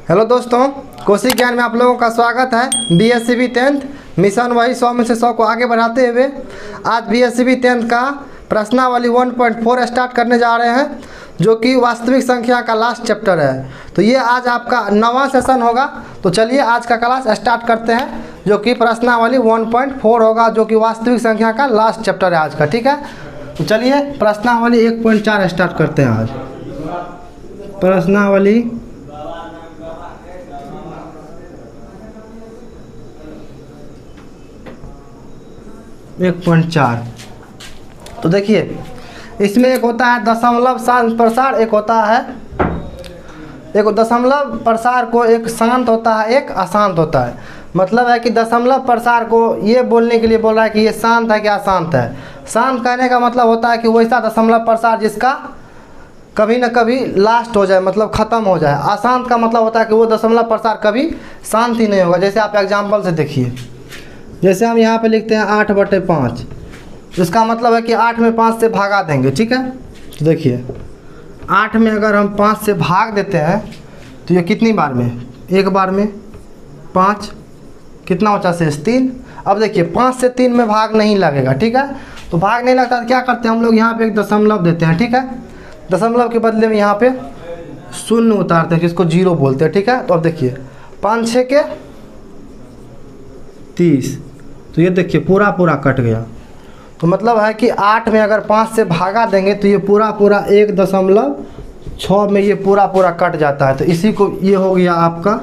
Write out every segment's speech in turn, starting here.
Hello दोस्तों, कोशिक ज्ञान में आप लोगों का स्वागत है। बीएससीबी 10th मिशन वही 100 में से 100 को आगे बढ़ाते हुए आज बीएससीबी 10th का प्रश्नावली 1.4 स्टार्ट करने जा रहे हैं, जो कि वास्तविक संख्या का लास्ट चैप्टर है। तो ये आज आपका 9वां सेशन होगा। तो चलिए आज का क्लास स्टार्ट करते हैं, जो कि प्रश्नावली 1.4 होगा, जो कि वास्तविक संख्या का लास्ट चैप्टर है आज का। ठीक है, तो चलिए प्रश्नावली 1.4 स्टार्ट करते हैं। आज प्रश्नावली 1.4। तो देखिए, इसमें एक होता है दशमलव शांत प्रसार, एक होता है एक दशमलव प्रसार को एक शांत होता है, एक अशांत होता है। मतलब है कि दशमलव प्रसार को ये बोलने के लिए बोल रहा है कि ये शांत है कि अशांत है। शांत कहने का मतलब होता है कि वैसा दशमलव प्रसार जिसका कभी न कभी लास्ट हो जाए, मतलब ख़त्म हो जाए। अशांत का मतलब होता है कि वो दशमलव प्रसार कभी शांत ही नहीं होगा। जैसे आप एग्जाम्पल से देखिए, जैसे हम यहाँ पे लिखते हैं 8/5, इसका मतलब है कि 8 में 5 से भागा देंगे। ठीक है, तो देखिए 8 में अगर हम 5 से भाग देते हैं तो ये कितनी बार में? एक बार में 5, कितना बचा शेष 3। अब देखिए 5 से 3 में भाग नहीं लगेगा। ठीक है, तो भाग नहीं लगता तो क्या करते हैं हम लोग? यहाँ पे एक दशमलव देते हैं। ठीक है, दशमलव के बदले में यहाँ पे शून्य उतारते हैं, जिसको 0 बोलते हैं। ठीक है, तो अब देखिए 5 6 के 30, तो ये देखिए पूरा कट गया। तो मतलब है कि 8 में अगर 5 से भागा देंगे तो ये पूरा 1.6 में ये पूरा कट जाता है। तो इसी को ये हो गया आपका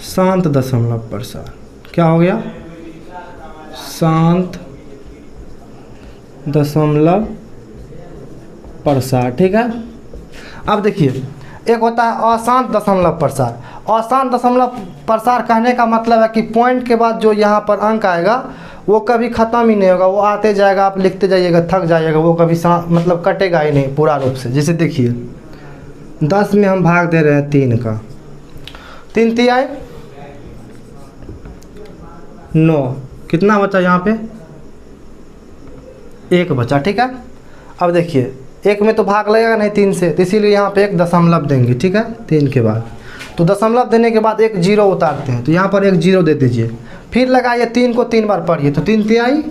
शांत दशमलव प्रसार। क्या हो गया? शांत दशमलव प्रसार। ठीक है, अब देखिए एक होता है अशांत दशमलव प्रसार। अशांत दशमलव प्रसार कहने का मतलब है कि पॉइंट के बाद जो यहाँ पर अंक आएगा वो कभी ख़त्म ही नहीं होगा, वो आते जाएगा, आप लिखते जाइएगा, थक जाइएगा, वो कभी मतलब कटेगा ही नहीं पूरा रूप से। जैसे देखिए 10 में हम भाग दे रहे हैं 3 का, 3 तिहाई 9, कितना बचा यहाँ पे? 1 बचा। ठीक है, अब देखिए 1 में तो भाग लगेगा नहीं 3 से, तो इसीलिए यहाँ पे एक दशमलव देंगे। ठीक है, 3 के बाद तो दशमलव देने के बाद एक 0 उतारते हैं, तो यहाँ पर एक 0 दे दीजिए। फिर लगाइए 3 को 3 बार पढ़िए, तो 3 तिहाई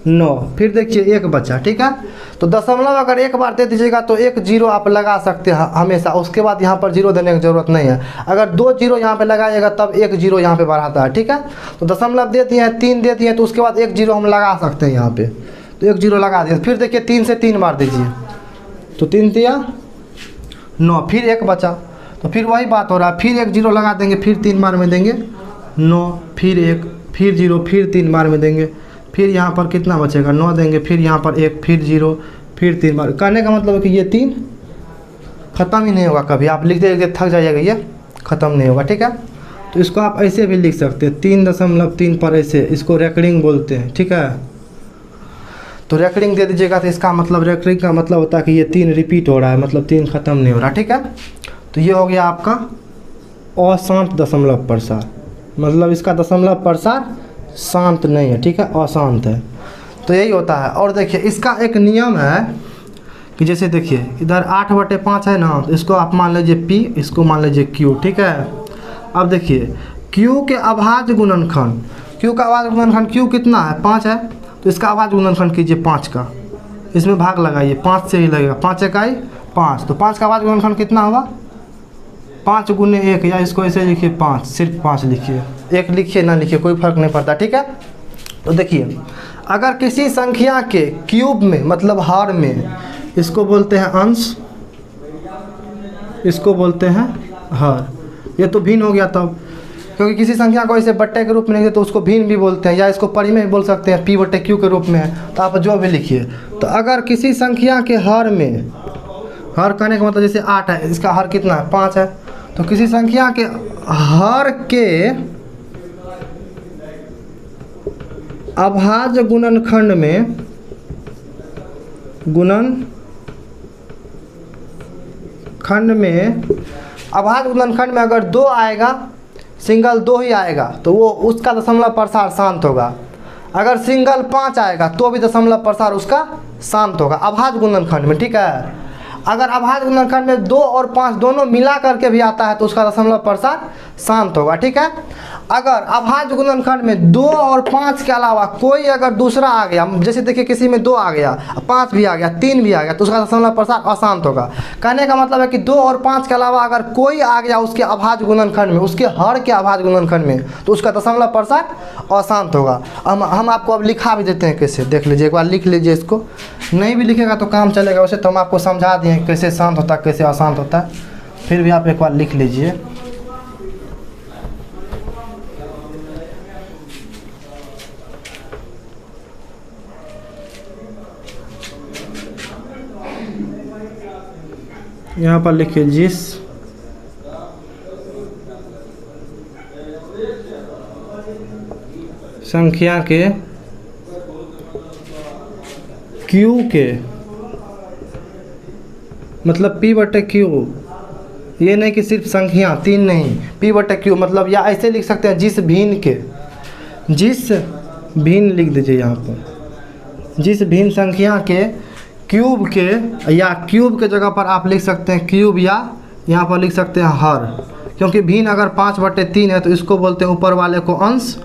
9, फिर देखिए 1 बचा। ठीक है, तो दशमलव अगर एक बार दे दीजिएगा तो एक 0 आप लगा सकते हैं हमेशा, उसके बाद यहाँ पर 0 देने की ज़रूरत नहीं है। अगर 2 0 यहाँ पे लगाइएगा तब एक 0 यहाँ पे बढ़ाता है। ठीक है, तो दशमलव दे दिए हैं, 3 दे दिए हैं, तो उसके बाद एक 0 हम लगा सकते हैं यहाँ पे, तो एक 0 लगा दिए। फिर देखिए 3 से 3 बार दीजिए, तो 3 तिया 9, फिर 1 बचा, तो फिर वही बात हो रहा है। फिर एक 0 लगा देंगे, फिर 3 बार में देंगे 9, फिर 1, फिर 0, फिर 3 बार में देंगे, फिर यहाँ पर कितना बचेगा? 9 देंगे, फिर यहाँ पर 1, फिर 0, फिर 3 बार। कहने का मतलब है कि ये 3 ख़त्म ही नहीं होगा कभी, आप लिखते लिखते थक जाइएगा, ये ख़त्म नहीं होगा। ठीक है, तो इसको आप ऐसे भी लिख सकते हैं 3.3 पर, ऐसे इसको रेकरिंग बोलते हैं। ठीक है, तो रेकरिंग दे दीजिएगा, तो इसका मतलब रेकरिंग का मतलब होता है कि ये 3 रिपीट हो रहा है, मतलब 3 ख़त्म नहीं हो रहा। ठीक है, तो ये हो गया आपका अशांत दशमलव प्रसार, मतलब इसका दशमलव प्रसार शांत नहीं है। ठीक है, अशांत है, तो यही होता है। और देखिए इसका एक नियम है कि जैसे देखिए इधर 8/5 है ना, तो इसको आप मान लीजिए P, इसको मान लीजिए Q। ठीक है, अब देखिए Q के अभाज्य गुणनखंड, Q का अभाज्य गुणनखंड Q कितना है? 5 है, तो इसका अभाज्य गुणनखंड कीजिए 5 का, इसमें भाग लगाइए, 5 से ही लगेगा, 5 इकाई 5, तो 5 का अभाज्य गुणनखंड कितना होगा? 5 गुने 1, या इसको ऐसे लिखिए 5, सिर्फ 5 लिखिए, 1 लिखिए ना लिखिए, कोई फर्क नहीं पड़ता। ठीक है, तो देखिए अगर किसी संख्या के क्यूब में, मतलब हर में, इसको बोलते हैं अंश, इसको बोलते हैं हर। ये तो भिन्न हो गया तब, क्योंकि किसी संख्या को ऐसे बट्टे के रूप में लिखते तो उसको भिन्न भी बोलते हैं, या इसको परिमेय भी बोल सकते हैं, P/Q के रूप में है, तो आप जो भी लिखिए। तो अगर किसी संख्या के हर में, हर कहने का मतलब जैसे 8 है, इसका हर कितना है? 5 है, तो किसी संख्या के हर के अभाज्य गुणनखंड में, अभाज्य गुणनखंड में अगर 2 आएगा, सिंगल 2 ही आएगा, तो वो उसका दशमलव प्रसार शांत होगा। अगर सिंगल 5 आएगा तो भी दशमलव प्रसार उसका शांत होगा अभाज्य गुणनखंड में। ठीक है, अगर अभाज्य गुणनखंड में 2 और 5 दोनों मिला करके भी आता है तो उसका दशमलव प्रसार शांत होगा, ठीक है। अगर अभाज्य गुणनखंड में 2 और 5 के अलावा कोई अगर दूसरा आ गया, जैसे देखिए किसी में 2 आ गया, 5 भी आ गया, 3 भी आ गया, तो उसका दशमलव प्रसार अशांत होगा। कहने का मतलब है कि 2 और 5 के अलावा अगर कोई आ गया उसके अभाज्य गुणनखंड में, उसके हर के अभाज्य गुणनखंड में, तो उसका दशमलव प्रसार अशांत होगा। हम आपको अब लिखा भी देते हैं कैसे, देख लीजिए, एक बार लिख लीजिए इसको। नहीं भी लिखेगा तो काम चलेगा, वैसे तो हम आपको समझा दिए कैसे शांत होता है कैसे अशांत होता है, फिर भी आप एक बार लिख लीजिए। यहाँ पर लिखिए जिस संख्या के Q के, मतलब P/Q, ये नहीं कि सिर्फ संख्या 3 नहीं, P/Q मतलब, या ऐसे लिख सकते हैं जिस भिन्न के, जिस भिन्न लिख दीजिए यहाँ पर, जिस भिन्न संख्या के क्यूब के, या क्यूब के जगह पर आप लिख सकते हैं क्यूब, या यहाँ पर लिख सकते हैं हर, क्योंकि भिन्न अगर 5/3 है तो इसको बोलते हैं ऊपर वाले को अंश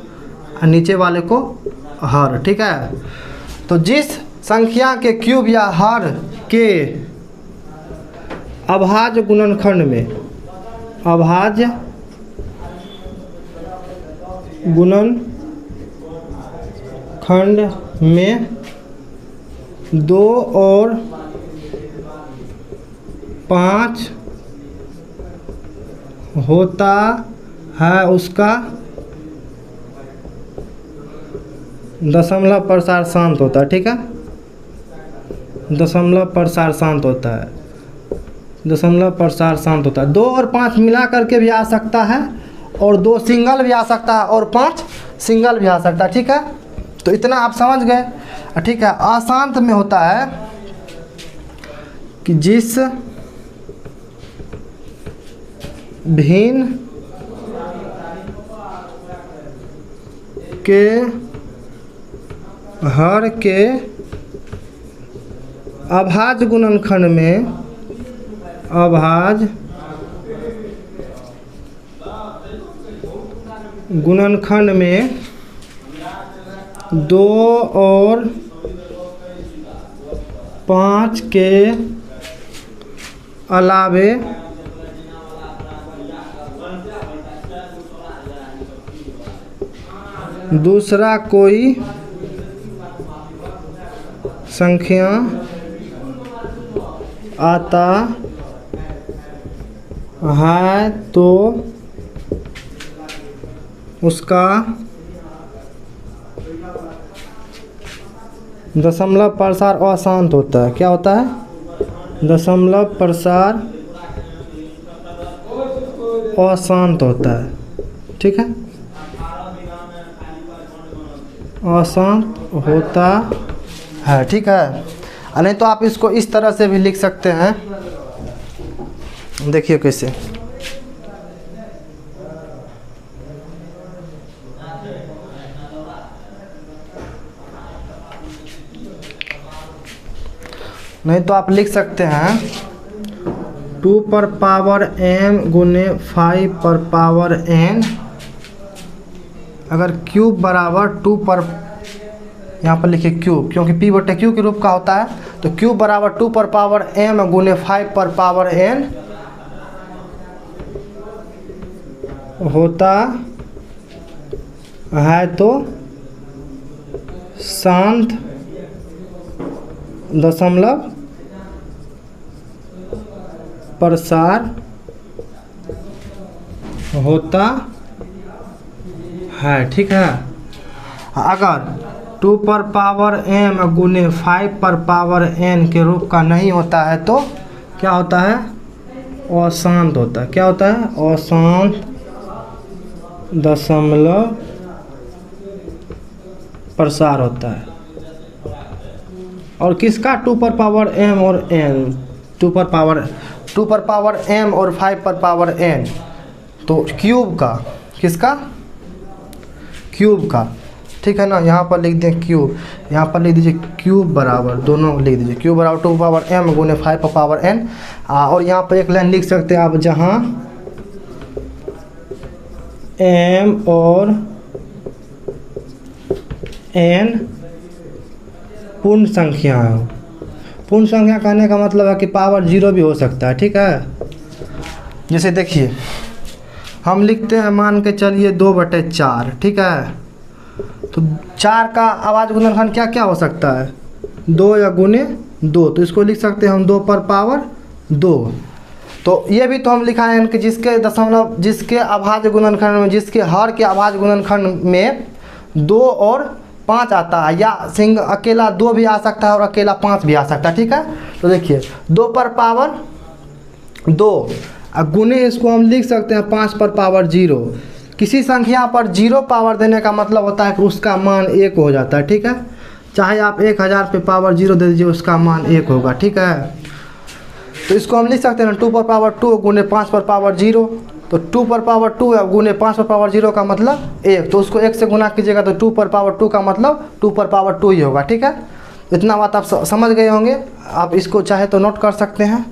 और नीचे वाले को हर, ठीक है। तो जिस संख्या के क्यूब या हर के अभाज्य गुणनखंड में, अभाज्य गुणनखंड में 2 और 5 होता है उसका दशमलव प्रसार शांत होता है, ठीक है। दशमलव प्रसार शांत होता है, दशमलव प्रसार शांत होता है। 2 और 5 मिला करके भी आ सकता है, और 2 सिंगल भी आ सकता है, और 5 सिंगल भी आ सकता है, ठीक है। तो इतना आप समझ गए, ठीक है। अशांत में होता है कि जिस भिन्न के हर के अभाज्य गुणनखंड में, अभाज्य गुणनखंड में 2 और 5 के अलावे दूसरा कोई संख्या आता है तो उसका दशमलव प्रसार अशांत होता है। क्या होता है? दशमलव प्रसार अशांत होता है, ठीक है। अशांत होता है, ठीक है। नहीं तो आप इसको इस तरह से भी लिख सकते हैं, देखिए कैसे। नहीं तो आप लिख सकते हैं 2 पर पावर m गुने 5 पर पावर n, अगर क्यूब बराबर 2 पर, यहाँ पर लिखिए क्यूब, क्योंकि p/q के रूप का होता है, तो क्यूब बराबर 2 पर पावर m गुने 5 पर पावर n होता है तो शांत दशमलव प्रसार होता है, ठीक है। अगर 2 पर पावर m गुने 5 पर पावर n के रूप का नहीं होता है तो क्या होता है? अशांत होता है। क्या होता है? अशांत दशमलव प्रसार होता है। और किसका? 2 पर पावर m और n, 2 पर पावर m और 5 पर पावर n, तो क्यूब का, किसका? क्यूब का। ठीक है ना। यहाँ पर लिख दें क्यूब, यहाँ पर लिख दीजिए क्यूब बराबर, दोनों लिख दीजिए क्यूब बराबर 2 पावर m गुने 5 पावर n। और यहाँ पर एक लाइन लिख सकते हैं आप, जहाँ m और n पूर्ण संख्या हो। पूर्ण संख्या कहने का मतलब है कि पावर 0 भी हो सकता है, ठीक है। जैसे देखिए हम लिखते हैं, मान के चलिए 2/4, ठीक है। तो 4 का आवाज़ गुणनखंड क्या क्या हो सकता है, 2 या गुने 2, तो इसको लिख सकते हैं हम 2 पर पावर 2। तो ये भी तो हम लिखाएं कि जिसके दशमलव, जिसके अभाज्य गुणनखंड में, जिसके हर के अभाज्य गुणनखंड में 2 और 5 आता है, या अकेला 2 भी आ सकता है और अकेला 5 भी आ सकता है, ठीक है। तो देखिए 2 पर पावर 2 गुने इसको हम लिख सकते हैं 5 पर पावर 0। किसी संख्या पर 0 पावर देने का मतलब होता है कि उसका मान 1 हो जाता है, ठीक है। चाहे आप 1000 पे पावर 0 दे दीजिए, उसका मान 1 होगा, ठीक है। तो इसको हम लिख सकते हैं 2 पर पावर 2 गुने 5 पर पावर 0। तो 2 पर पावर 2 गुने 5 पर पावर 0 का मतलब 1, तो उसको 1 से गुना कीजिएगा तो 2 पर पावर 2 का मतलब 2 पर पावर 2 ही होगा, ठीक है। इतना बात आप समझ गए होंगे। आप इसको चाहे तो नोट कर सकते हैं,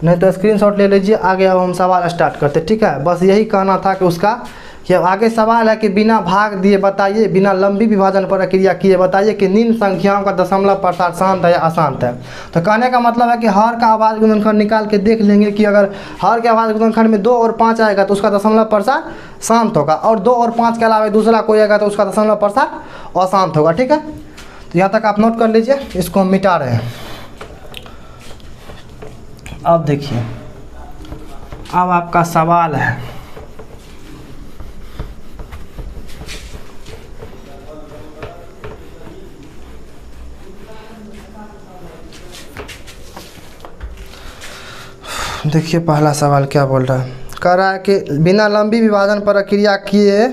नहीं तो स्क्रीनशॉट ले लीजिए। आगे अब हम सवाल स्टार्ट करते, ठीक है। बस यही कहना था कि उसका, कि आगे सवाल है कि बिना भाग दिए बताइए, बिना लंबी विभाजन प्रक्रिया किए बताइए कि निम्न संख्याओं का दशमलव प्रसार शांत है या अशांत है। तो कहने का मतलब है कि हर का अभाज्य गुणनखंड निकाल के देख लेंगे कि अगर हर के अभाज्य गुणनखंड में 2 और 5 आएगा तो उसका दशमलव प्रसार शांत होगा, और 2 और 5 के अलावा दूसरा कोई आएगा तो उसका दशमलव प्रसार अशांत होगा, ठीक है। तो यहाँ तक आप नोट कर लीजिए। इसको हम मिटा रहे हैं। अब देखिए, अब आपका सवाल है, देखिए पहला सवाल क्या बोल रहा है। कह रहा है कि बिना लंबी विभाजन प्रक्रिया किए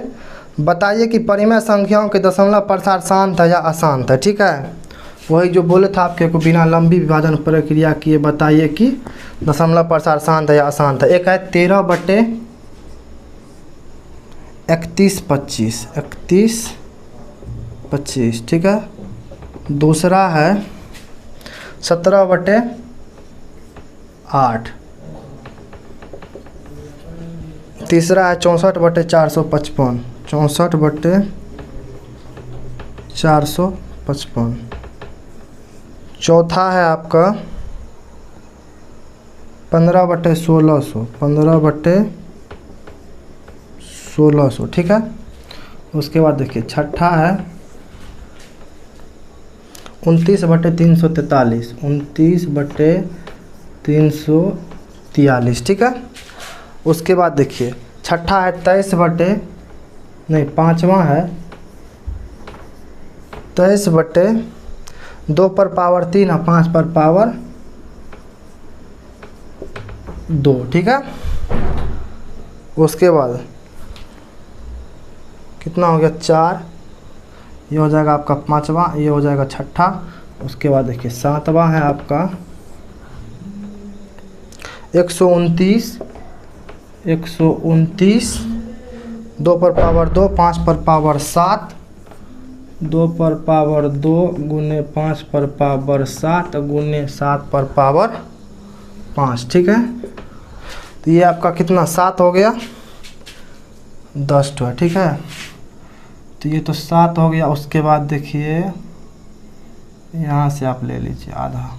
बताइए कि परिमेय संख्याओं के दशमलव प्रसार शांत है या अशांत है, ठीक है। वही जो बोले था आपके को, बिना लंबी विभाजन प्रक्रिया किए बताइए कि दशमलव प्रसार शांत है या अशांत है। एक है 13/31/25, ठीक है। दूसरा है 17/8। तीसरा है 64/455, 64/455। चौथा है आपका 15/1600, 15/1600, ठीक है। उसके बाद देखिए छठा है 29/343, 29/343, ठीक है। उसके बाद देखिए छठा है 23/2 है 23/2 पर पावर 3 और 5 पर पावर 2, ठीक है। उसके बाद कितना हो गया 4, ये हो जाएगा आपका 5वां, ये हो जाएगा छठा। उसके बाद देखिए 7वां है आपका 129, 2 पर पावर 2, 5 पर पावर 7, 2 पर पावर 2 गुने 5 पर पावर 7 गुने 7 पर पावर 5, ठीक है। तो ये आपका कितना 7 हो गया, 10 है, ठीक है। तो ये तो 7 हो गया। उसके बाद देखिए यहाँ से आप ले लीजिए आधा।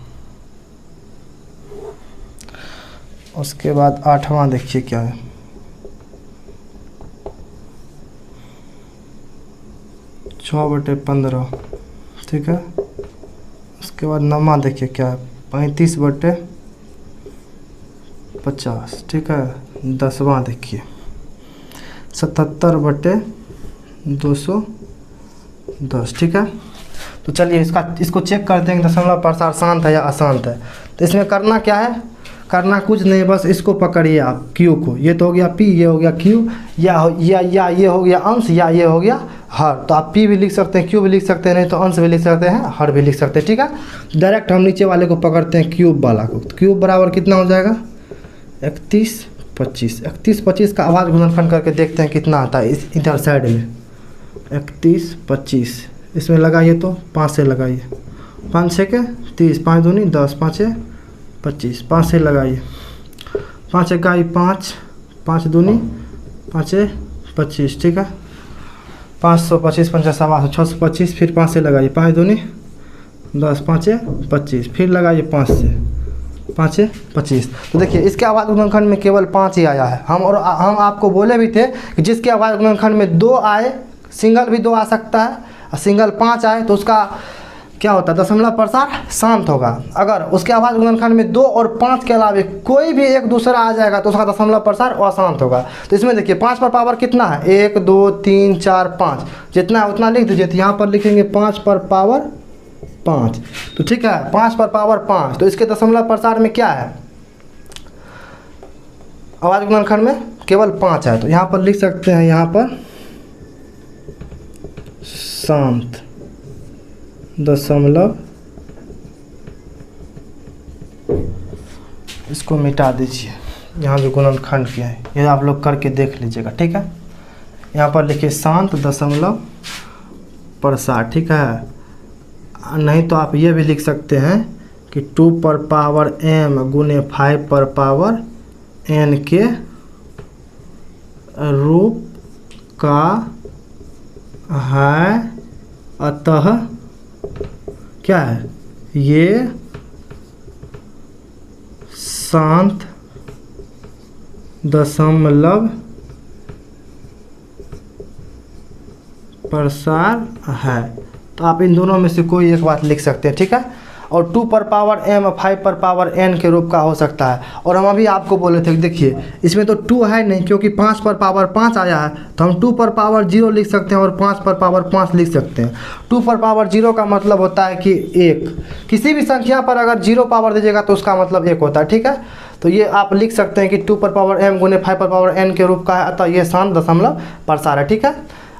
उसके बाद 8वां देखिए क्या है, 6/15, ठीक है। उसके बाद 9वां देखिए क्या है 35/50, ठीक है। 10वां देखिए 77/210, ठीक है। तो चलिए इसको चेक करते हैं कि दशमलव प्रसार शांत है या अशांत है। तो इसमें करना क्या है, करना कुछ नहीं, बस इसको पकड़िए आप क्यू को। ये तो हो गया पी, ये हो गया क्यू, या ये हो गया अंश, या ये हो गया हर। तो आप पी भी लिख सकते हैं, क्यू भी लिख सकते हैं, नहीं तो अंश भी लिख सकते हैं, हर भी लिख सकते हैं, ठीक है। डायरेक्ट हम नीचे वाले को पकड़ते हैं क्यूब वाला को। तो क्यूब बराबर कितना हो जाएगा 31/25। 31/25 का आवाज़ गुणनखंड करके देखते हैं कितना आता है इधर साइड में। 31 25, इसमें लगाइए तो 5 से लगाइए, 5 6 के 30, 5 दूनी 10, 5 25, 5 से लगाइए, 5 इकाई 5, 5 दूनी 5 25, ठीक है। 525 5 7 625, फिर 5 से लगाइए, 5 दूनी 10, 5 25, फिर लगाइए 5 से, 5 25। तो देखिए इसके आवाज़ गुणनखंड में केवल 5 ही आया है। हम आपको बोले भी थे कि जिसके आवाज़ गुणनखंड में 2 आए, सिंगल भी 2 आ सकता है, और सिंगल 5 आए तो उसका क्या होता है, दशमलव प्रसार शांत होगा। अगर उसके आवाज़ गुणनखंड में 2 और 5 के अलावा कोई भी एक दूसरा आ जाएगा तो उसका दशमलव प्रसार अशांत होगा। तो इसमें देखिए 5 पर पावर कितना है, 1 2 3 4 5, जितना है उतना लिख दीजिए। तो यहाँ पर लिखेंगे 5 पर पावर 5, तो ठीक है 5 पर पावर 5। तो इसके दशमलव प्रसार में क्या है, आवाज़ गुणनखंड में केवल 5 है। तो यहाँ पर लिख सकते हैं, यहाँ पर शांत दशमलव, इसको मिटा दीजिए, यहाँ जो गुणनखंड किया है ये आप लोग करके देख लीजिएगा, ठीक है। यहाँ पर लिखिए शांत दशमलव प्रसार, ठीक है। नहीं तो आप ये भी लिख सकते हैं कि 2 पर पावर m गुने 5 पर पावर n के रूप का है, अतः क्या है, ये शांत दशमलव प्रसार है। तो आप इन दोनों में से कोई एक बात लिख सकते हैं, ठीक है। और 2 पर पावर m 5 पर पावर n के रूप का हो सकता है। और हम अभी आपको बोले थे, देखिए इसमें तो 2 है नहीं, क्योंकि 5 पर पावर 5 आया है, तो हम 2 पर पावर 0 लिख सकते हैं और 5 पर पावर 5 लिख सकते हैं। 2 पर पावर 0 का मतलब होता है कि 1, किसी भी संख्या पर अगर 0 पावर दीजिएगा तो उसका मतलब 1 होता है, ठीक है। तो ये आप लिख सकते हैं कि 2 पर पावर m गुने 5 पर पावर n के रूप का है, अतः ये शांत दशमलव प्रसार है, ठीक है।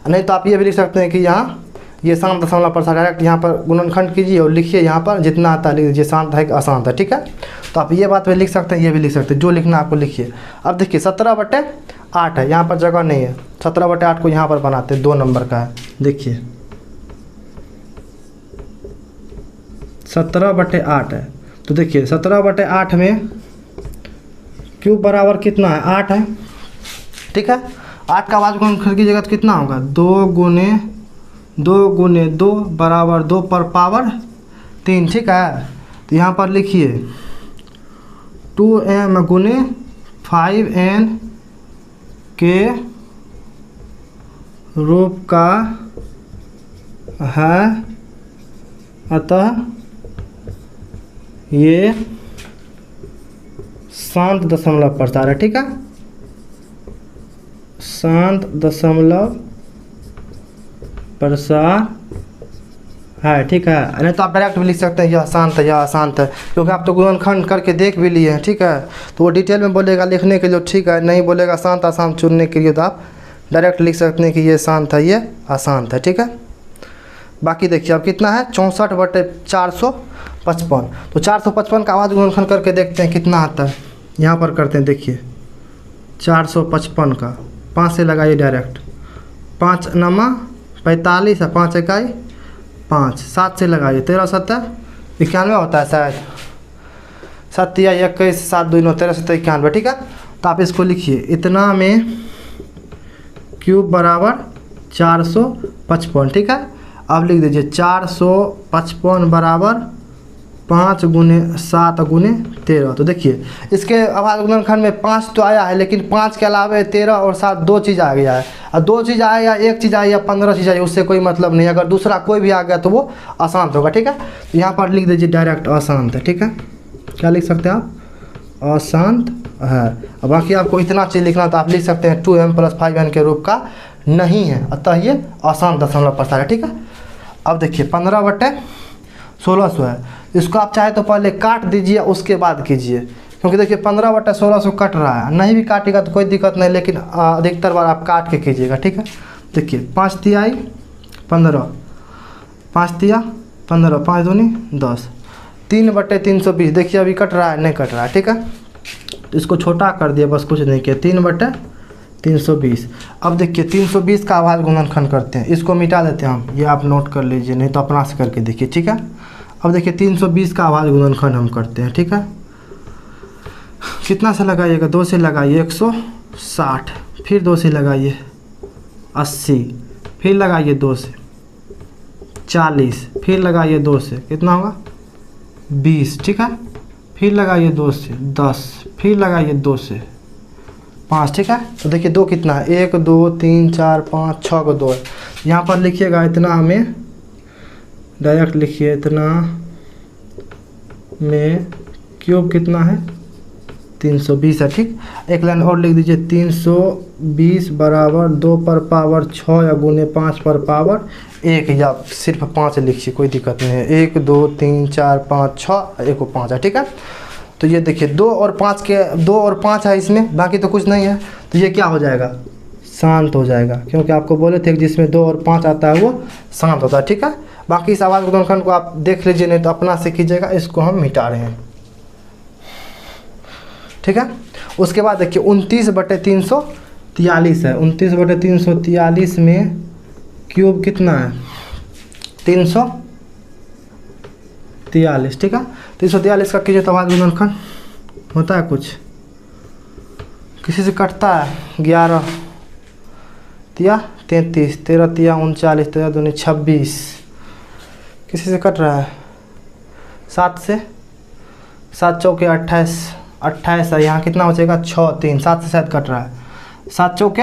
नहीं तो आप ये भी लिख सकते हैं कि यहाँ ये शांत दशमलव प्रसार, डायरेक्ट यहाँ पर गुणनखंड कीजिए और लिखिए, यहाँ पर जितना आता है लिख दीजिए, शांत है कि अशांत है, ठीक है। तो आप ये बात भी लिख सकते हैं, ये भी लिख सकते हैं, जो लिखना आपको लिखिए। अब देखिए 17/8 है, यहाँ पर जगह नहीं है, 17/8 को यहाँ पर बनाते हैं, 2 नंबर का है। देखिए 17/8 है, तो देखिए 17/8 में क्यूब बराबर कितना है, 8 है, ठीक है। 8 का आवाज़ गुणनखंड की जगह कितना होगा, 2 गुने 2 बराबर 2 पर पावर 3, ठीक है। तो यहाँ पर लिखिए 2m गुने 5n के रूप का है, अतः ये शांत दशमलव प्रसार है, ठीक है। शांत दशमलव प्रसार है, ठीक है। नहीं तो आप डायरेक्ट भी लिख सकते हैं यह शांत है, यह अशांत है, क्योंकि आप तो गुणनखंड करके देख भी लिए हैं, ठीक है। तो वो डिटेल में बोलेगा लिखने के लिए, ठीक है। नहीं बोलेगा शांत अशांत चुनने के लिए, तो आप डायरेक्ट लिख सकते हैं कि ये शांत है, ये अशांत है, ठीक है। बाकी देखिए अब कितना है, 64/455। तो 455 का आवाज़ गुणनखंड करके देखते हैं कितना आता है। यहाँ पर करते हैं, देखिए 455 का 5 से लगाइए डायरेक्ट, 5 नमा 45 है, 5 इकाई 5, 7 से लगाइए, 13 7 91 होता है शायद, 7 या 21 7 2 9 13 7 91, ठीक है। तो आप इसको लिखिए, इतना में क्यूब बराबर 455, ठीक है। अब लिख दीजिए 455 बराबर 5 गुने 7 गुने 13। तो देखिए इसके आवाज़ गुणनखंड में 5 तो आया है, लेकिन 5 के अलावा 13 और 7 2 चीज़ आ गया है। और 2 चीज़ आए या 1 चीज़ आए या 15 चीज़ आई, उससे कोई मतलब नहीं। अगर दूसरा कोई भी आ गया तो वो अशांत होगा, ठीक है। तो यहाँ पर लिख दीजिए डायरेक्ट अशांत है, ठीक है। क्या लिख सकते हैं आप, अशांत है। और बाकी आपको इतना चीज़ लिखना तो आप लिख सकते हैं 2m + 5n के रूप का नहीं है, अतः ये अशांत दशमलव प्रसार है, ठीक है। अब देखिए 15/1600 है, इसको आप चाहे तो पहले काट दीजिए उसके बाद कीजिए, क्योंकि देखिए 15/1600 कट रहा है। नहीं भी काटेगा तो कोई दिक्कत नहीं, लेकिन अधिकतर बार आप काट के कीजिएगा, ठीक है। देखिए 5 तिहाई 15, 5 तिया 15, 5 दूनी 10, 3/320। देखिए अभी कट रहा है, नहीं कट रहा है, ठीक है। तो इसको छोटा कर दिया, बस कुछ नहीं किया, 3/320 320। अब देखिए 320 का अभाज्य गुणनखंड करते हैं, इसको मिटा देते हैं हम, ये आप नोट कर लीजिए, नहीं तो अपना से करके देखिए, ठीक है। अब देखिए 320 का अभाज्य गुणनखंड हम करते हैं, ठीक है। कितना से लगाइएगा, 2 से लगाइए 160, फिर 2 से लगाइए 80, फिर लगाइए 2 से 40, फिर लगाइए 2 से, कितना होगा 20, ठीक है। फिर लगाइए 2 से 10, फिर लगाइए 2 से 5, ठीक है। तो देखिए 2 कितना है, 1 2 3 4 5 6 को 2 है। यहाँ पर लिखिएगा इतना में, डायरेक्ट लिखिए इतना में क्यूब कितना है 320 है, ठीक। एक लाइन और लिख दीजिए, 320 बराबर 2 पर पावर 6 या गुने 5 पर पावर 1, या सिर्फ 5 लिखिए, कोई दिक्कत नहीं है। 1 2 3 4 5 6, 1 और 5 है, ठीक है। तो ये देखिए 2 और 5 के 2 और 5 है इसमें, बाकी तो कुछ नहीं है। तो ये क्या हो जाएगा, शांत हो जाएगा, क्योंकि आपको बोले थे कि जिसमें 2 और 5 आता है वो शांत होता है, ठीक है। बाकी इस अभाज्य गुणनखंड को आप देख लीजिए, नहीं तो अपना से कीजिएगा। इसको हम मिटा रहे हैं, ठीक है। उसके बाद देखिए 29/343 है। 29/343 में क्यूब कितना है 343, ठीक है। 343 का कीजिए तो अभाज्य गुणनखंड होता है कुछ, किसी से कटता है 11 तिया 33, 13 तिया 39, 13 दूनी 26, किसी से कट रहा है 7 से, 7 चौके 28, 28 है। यहाँ कितना बचेगा 6 3, 7 से शायद कट रहा है, 7 चौके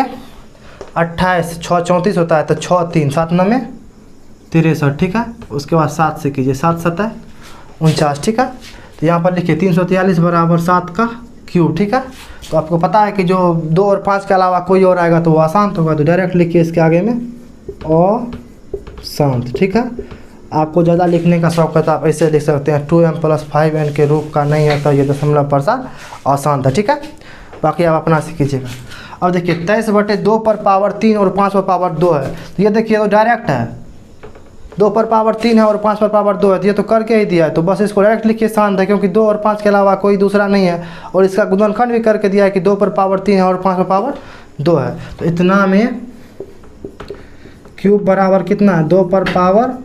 28, 6 34 होता है, तो 6 3 7 9 63, ठीक है। उसके बाद 7 से कीजिए, 7 7 49, ठीक है। तो यहाँ पर लिखिए 343 बराबर 7 का क्यूब, ठीक है। तो आपको पता है कि जो 2 और 5 के अलावा कोई और आएगा तो वो अशांत होगा, तो डायरेक्ट लिखिए इसके आगे में अशांत, ठीक है। आपको ज़्यादा लिखने का शौक है तो आप ऐसे लिख सकते हैं, 2m + 5n के रूप का नहीं है तो ये दशमलव प्रसार अशांत है, ठीक है। बाकी आप अपना से कीजिएगा। अब देखिए 23/2 पर पावर 3 और 5 पर पावर 2 है। तो ये देखिए तो डायरेक्ट है, 2 पर पावर 3 है और 5 पर पावर 2 है, तो ये तो करके ही दिया है, तो बस इसको डायरेक्ट लिखिए शांत है, क्योंकि 2 और 5 के अलावा कोई दूसरा नहीं है। और इसका गुणनखंड भी करके दिया है कि 2 पर पावर 3 है और 5 पर पावर 2 है। तो इतना में क्यूब बराबर कितना है 2 पर पावर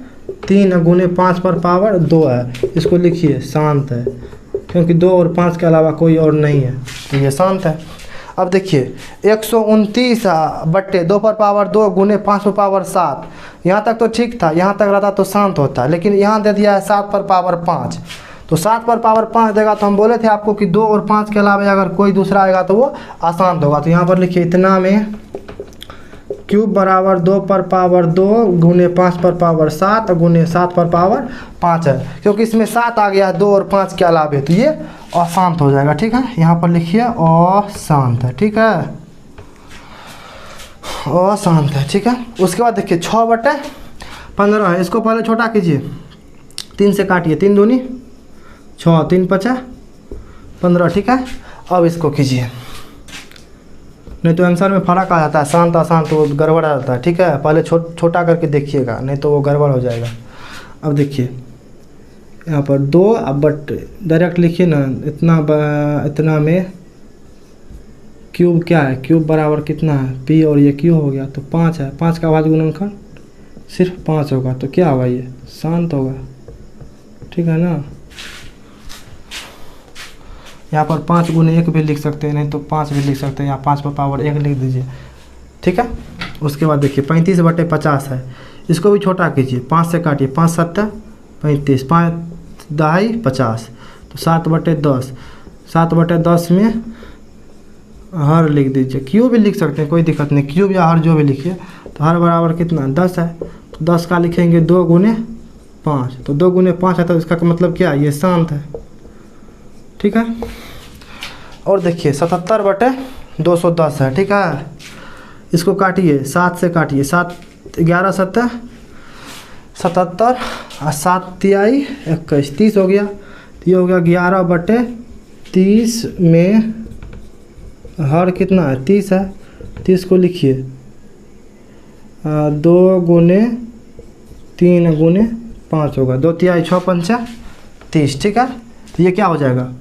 3 गुने 5 पर पावर 2 है। इसको लिखिए शांत है, क्योंकि 2 और 5 के अलावा कोई और नहीं है, तो ये शांत है। अब देखिए 129/2 पर पावर 2 गुने 5 पर पावर 7, यहाँ तक तो ठीक था, यहाँ तक रहता तो शांत होता, लेकिन यहाँ दे दिया है 7 पर पावर 5। तो 7 पर पावर 5 देगा तो हम बोले थे आपको कि 2 और 5 के अलावा अगर कोई दूसरा आएगा तो वो अशांत होगा। तो यहाँ पर लिखिए इतना में क्यूब बराबर 2 पर पावर 2 गुने 5 पर पावर 7 गुने 7 पर पावर 5 है, क्योंकि इसमें 7 आ गया है 2 और 5 के अलावे, तो ये अशांत हो जाएगा, ठीक है। यहाँ पर लिखिए अशांत है, ठीक है, अशांत है, ठीक है। उसके बाद देखिए 6/15 है, इसको पहले छोटा कीजिए, 3 से काटिए, 3 दूनी 6, 3 5 15, ठीक है। अब इसको कीजिए, नहीं तो आंसर में फर्क आ जाता है, शांत अशांत तो गड़बड़ आ जाता है, ठीक है। पहले छोटा करके देखिएगा, नहीं तो वो गड़बड़ हो जाएगा। अब देखिए यहाँ पर 2 बट डायरेक्ट लिखिए ना, इतना में क्यूब क्या है, क्यूब बराबर कितना है p, और ये क्यू हो गया तो 5 है। 5 का अभाज्य गुणनखंड सिर्फ 5 होगा, तो क्या होगा, ये शांत होगा, ठीक है ना। यहाँ पर 5 गुने 1 भी लिख सकते हैं, नहीं तो 5 भी लिख सकते हैं, यहाँ 5 पर पावर 1 लिख दीजिए, ठीक है। उसके बाद देखिए 35/50 है, इसको भी छोटा कीजिए, 5 से काटिए, 5 7 35, 5 10 50, तो 7/10, 7/10 में हर लिख दीजिए, क्यू भी लिख सकते हैं, कोई दिक्कत नहीं, क्यूब या हर जो भी लिखिए। तो हर बराबर कितना 10 है, तो 10 का लिखेंगे 2 गुने 5, तो 2 गुने 5 है, तो इसका मतलब क्या, ये शांत है, ठीक है। और देखिए 77/210 है, ठीक है। इसको काटिए, 7 से काटिए, 7 11 7 77 और 7 तिहाई 21, 30 हो गया। तो ये हो गया 11/30 में हर कितना है 30 है, 30 को लिखिए 2 गुने 3 गुने 5 होगा, 2 तिहाई 6 पंचा 30, ठीक है। तो ये क्या हो जाएगा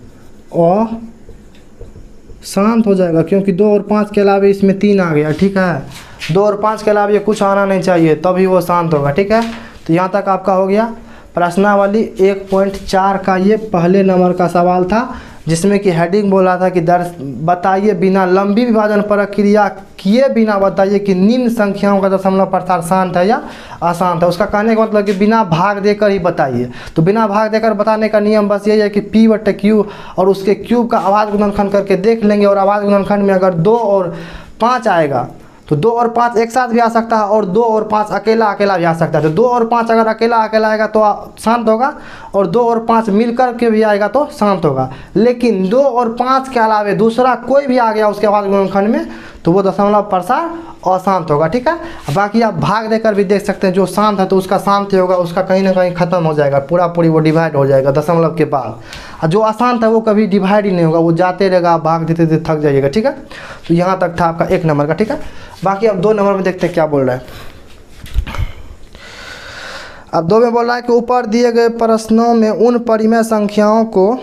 शांत हो जाएगा, क्योंकि 2 और 5 के अलावा इसमें 3 आ गया, ठीक है। 2 और 5 के अलावा ये कुछ आना नहीं चाहिए, तभी वो शांत होगा, ठीक है। तो यहाँ तक आपका हो गया प्रश्नावली 1.4 का ये पहले नंबर का सवाल था, जिसमें कि हेडिंग बोला था कि बताइए बिना लंबी विभाजन प्रक्रिया किए बिना बताइए कि निम्न संख्याओं का दशमलव प्रसार शांत है या अशांत है। उसका कहने का मतलब कि बिना भाग देकर ही बताइए। तो बिना भाग देकर बताने का नियम बस यही है कि P/Q और उसके क्यूब का आवाज़ गुणनखंड करके देख लेंगे, और आवाज़ गुणनखंड में अगर 2 और 5 आएगा तो 2 और 5 एक साथ भी आ सकता है, और 2 और 5 अकेला अकेला भी आ सकता है। तो 2 और 5 अगर अकेला अकेला आएगा तो शांत होगा, और 2 और 5 मिलकर के भी आएगा तो शांत होगा। लेकिन 2 और 5 के अलावा दूसरा कोई भी आ गया उसके आवाज़ गुणनखंड में तो वो दशमलव प्रसार अशांत होगा, ठीक है। बाकी आप भाग देकर भी देख सकते हैं, जो शांत है तो उसका शांत ही होगा, उसका कहीं ना कहीं ख़त्म हो जाएगा, पूरी वो डिवाइड हो जाएगा दशमलव के बाद। और जो अशांत है वो कभी डिवाइड ही नहीं होगा, वो जाते रहेगा, आप भाग देते देते थक जाइएगा, ठीक है। तो यहाँ तक था आपका 1 नंबर का, ठीक है। बाकी अब 2 नंबर में देखते हैं क्या बोल रहा है। अब 2 में बोल रहा है कि ऊपर दिए गए प्रश्नों में उन परिमेय संख्याओं को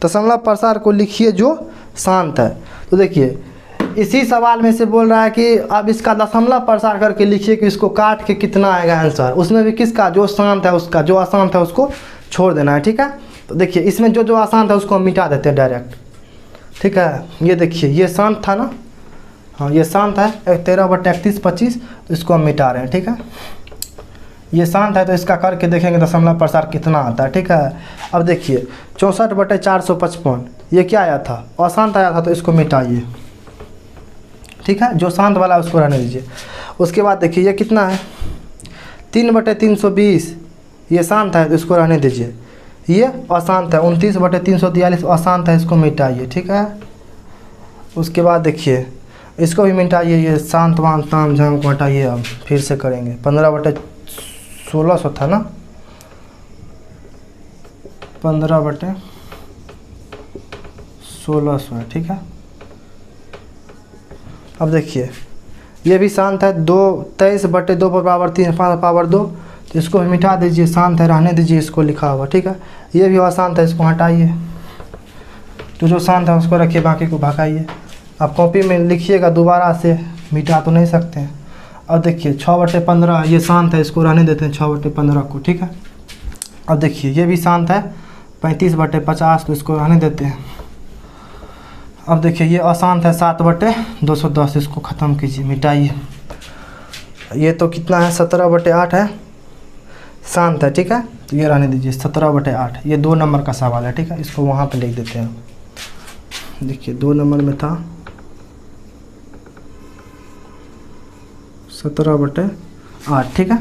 दशमलव प्रसार को लिखिए जो शांत है। तो देखिए इसी सवाल में से बोल रहा है कि अब इसका दशमलव प्रसार करके लिखिए कि इसको काट के कितना आएगा आंसर। उसमें भी किसका, जो शांत है उसका, जो अशांत है उसको छोड़ देना है, ठीक है। तो देखिए इसमें जो अशांत है उसको हम मिटा देते हैं डायरेक्ट, ठीक है। ये देखिए ये शांत था ना, हाँ ये शांत है 13/31/25, तो इसको हम मिटा रहे हैं, ठीक है। ये शांत है तो इसका करके देखेंगे दशमलव प्रसार कितना आता है, ठीक है। अब देखिए 64/455 ये क्या आया था, अशांत आया था, तो इसको मिटाइए, ठीक है। जो शांत वाला उसको रहने दीजिए। उसके बाद देखिए ये कितना है 3/320, ये शांत है तो इसको रहने दीजिए। ये अशांत है 29/343 अशांत है, इसको मिटाइए, ठीक है। उसके बाद देखिए इसको भी मिटाइए, ये शांत वान ताम झाम को हटाइए। अब फिर से करेंगे 15/1600 था ना, 15/1600 है, ठीक है। अब देखिए ये भी शांत है 23/2 पर पावर 3 5 पावर 2, तो इसको भी मिटा दीजिए, शांत है रहने दीजिए, इसको लिखा हुआ, ठीक है। ये भी अशांत है, इसको हटाइए, तो जो शांत है उसको रखिए, बाकी को भगाइए। आप कॉपी में लिखिएगा, दोबारा से मिटा तो नहीं सकते हैं। अब देखिए 6/15 ये शांत है, इसको रहने देते हैं 6/15 को, ठीक है। अब देखिए ये भी शांत है 35/50, तो इसको रहने देते हैं। अब देखिए ये अशांत है 7/210, इसको ख़त्म कीजिए, मिटाइए। ये तो कितना है 17/8 है, शांत है, ठीक है। तो ये रहने दीजिए 17/8। ये 2 नंबर का सवाल है, ठीक है। इसको वहाँ पे लिख देते हैं। देखिए 2 नंबर में था 17/8, ठीक है।